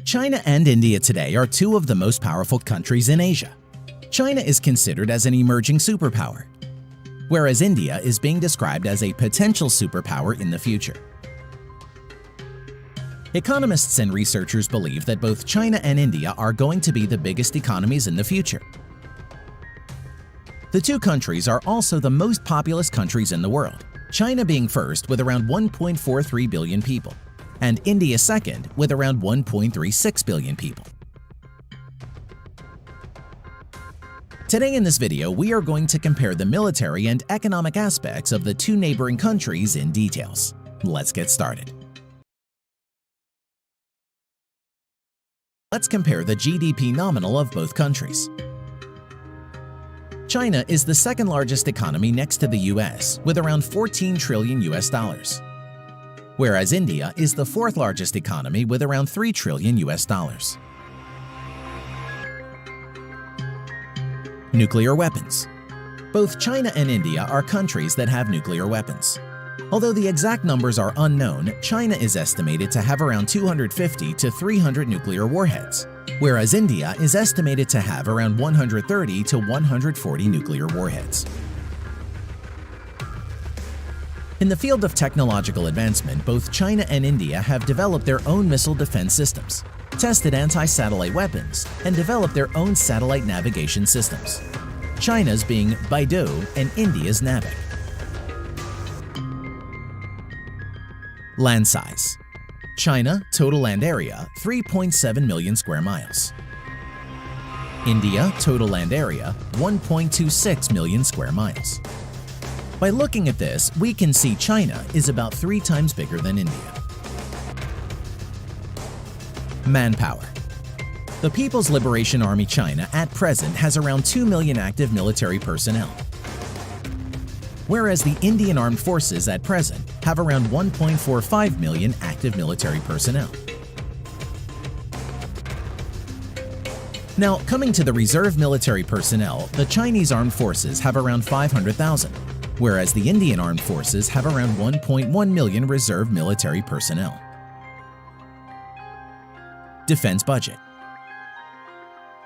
China and India today are two of the most powerful countries in Asia. China is considered as an emerging superpower, whereas India is being described as a potential superpower in the future. Economists and researchers believe that both China and India are going to be the biggest economies in the future. The two countries are also the most populous countries in the world, China being first with around 1.43 billion people, and India second with around 1.36 billion people. Today in this video, we are going to compare the military and economic aspects of the two neighboring countries in details. Let's get started. Let's compare the GDP nominal of both countries. China is the second largest economy next to the US with around 14 trillion US dollars, whereas India is the fourth largest economy with around 3 trillion US dollars. Nuclear weapons. Both China and India are countries that have nuclear weapons. Although the exact numbers are unknown, China is estimated to have around 250 to 300 nuclear warheads, whereas India is estimated to have around 130 to 140 nuclear warheads. In the field of technological advancement, both China and India have developed their own missile defense systems, tested anti-satellite weapons, and developed their own satellite navigation systems, China's being Baidu and India's Navic. Land size. China, total land area, 3.7 million square miles. India, total land area, 1.26 million square miles. By looking at this, we can see China is about 3 times bigger than India. Manpower. The People's Liberation Army China at present has around 2 million active military personnel, whereas the Indian Armed Forces at present have around 1.45 million active military personnel. Now, coming to the reserve military personnel, the Chinese Armed Forces have around 500,000, whereas the Indian Armed Forces have around 1.1 million reserve military personnel. Defense budget.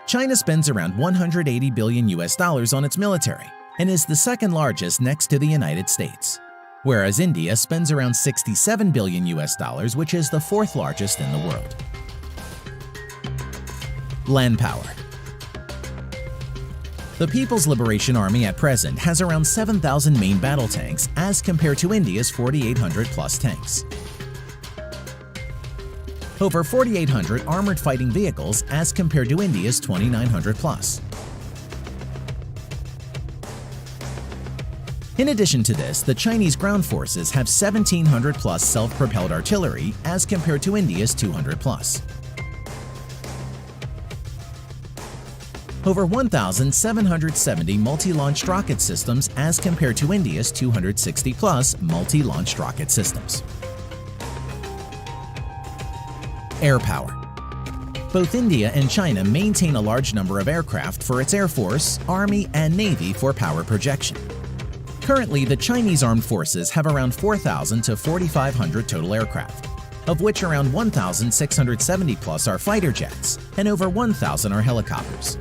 China spends around 180 billion US dollars on its military and is the second largest next to the United States, whereas India spends around 67 billion US dollars, which is the fourth largest in the world. Land power. The People's Liberation Army at present has around 7,000 main battle tanks as compared to India's 4,800 plus tanks. Over 4,800 armored fighting vehicles as compared to India's 2,900 plus. In addition to this, the Chinese ground forces have 1,700 plus self-propelled artillery as compared to India's 200 plus. Over 1,770 multi-launched rocket systems as compared to India's 260 plus multi-launched rocket systems. Air power. Both India and China maintain a large number of aircraft for its Air Force, Army, and Navy for power projection. Currently, the Chinese Armed Forces have around 4,000 to 4,500 total aircraft, of which around 1,670 plus are fighter jets and over 1,000 are helicopters.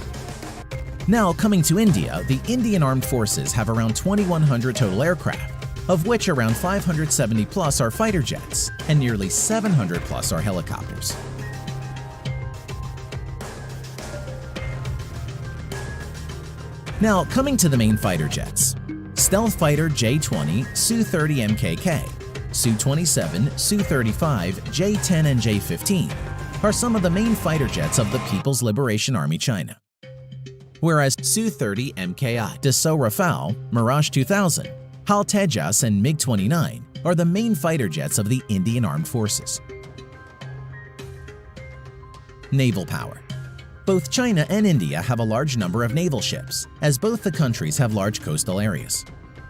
Now, coming to India, the Indian Armed Forces have around 2,100 total aircraft, of which around 570 plus are fighter jets and nearly 700 plus are helicopters. Now, coming to the main fighter jets. Stealth fighter J-20, Su-30 MKK, Su-27, Su-35, J-10 and J-15 are some of the main fighter jets of the People's Liberation Army China, whereas Su-30 MKI, Dassault Rafale, Mirage 2000, HAL Tejas and MiG-29 are the main fighter jets of the Indian Armed Forces. Naval power. Both China and India have a large number of naval ships, as both the countries have large coastal areas.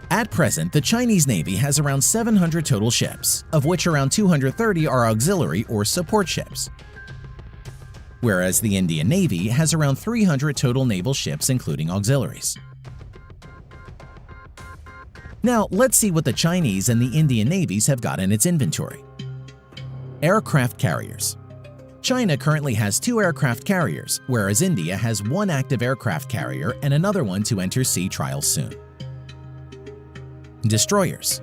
At present, the Chinese Navy has around 700 total ships, of which around 230 are auxiliary or support ships, whereas the Indian Navy has around 300 total naval ships including auxiliaries. Now, let's see what the Chinese and the Indian navies have got in its inventory. Aircraft carriers. China currently has 2 aircraft carriers, whereas India has 1 active aircraft carrier and another one to enter sea trials soon. Destroyers.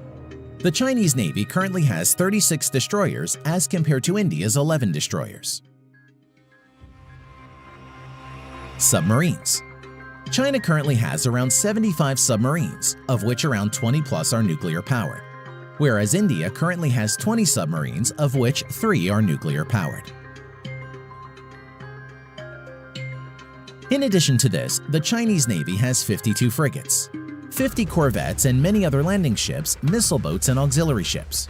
The Chinese Navy currently has 36 destroyers as compared to India's 11 destroyers. Submarines. China currently has around 75 submarines, of which around 20 plus are nuclear powered, whereas India currently has 20 submarines, of which 3 are nuclear powered. In addition to this, the Chinese Navy has 52 frigates, 50 corvettes and many other landing ships, missile boats and auxiliary ships.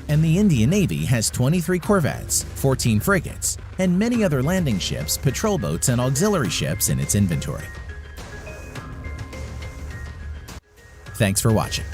And the Indian Navy has 23 corvettes, 14 frigates, and many other landing ships, patrol boats and auxiliary ships in its inventory. Thanks for watching.